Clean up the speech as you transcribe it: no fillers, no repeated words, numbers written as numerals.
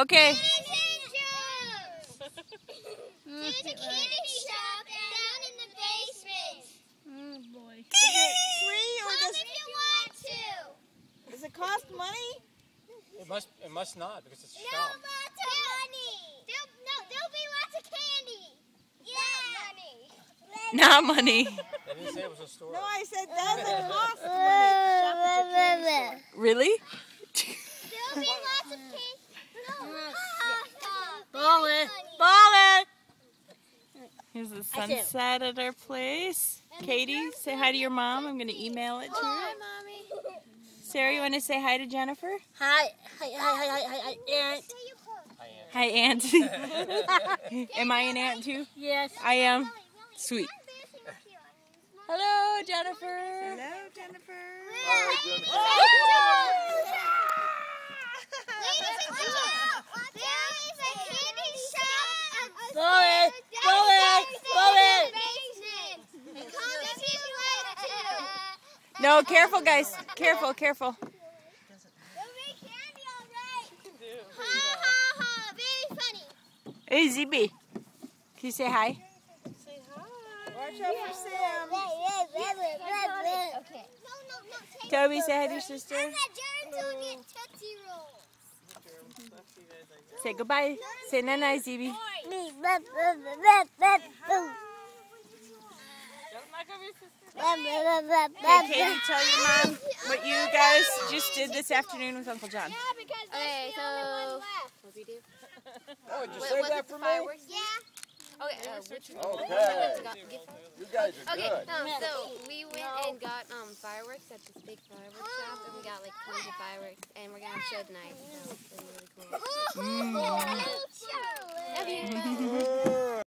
Okay. There's a candy shop down in the basement. Oh boy. Is it free or Come if you want to. does it cost money? It must not because it's a No, shop. lots of money. There'll be lots of candy. Yeah. Not money. They didn't say it was a store. No, I said does it cost money to shop at your candy store? Really? There'll be lots of candy. Ball it. Ball it. Here's the sunset at our place. Katie, say hi to your mom. I'm going to email it to her. Hi, Mommy. Sarah, you want to say hi to Jennifer? Hi, Aunt. Hi, Aunt. Am I an aunt too? Yes. I am. Sweet. Hello, Jennifer. Hello, Jennifer. Ball it. Ball it. Ball it. No, careful, guys. Careful, careful. Hey, ZB. Can you say hi? Watch out for Sam. Okay. Toby, say hi to your sister. Say goodbye. Say night-night, ZB. Okay, Katie, tell your mom what you guys just did this afternoon with Uncle John. Okay, so what we do? Oh, did you Was save it that the for me? fireworks? Yeah. Okay, which Okay. You guys are Okay, good. so we went and got fireworks at this big fireworks shop, and we got like tons of fireworks, and we're gonna have a show tonight. So it's really cool.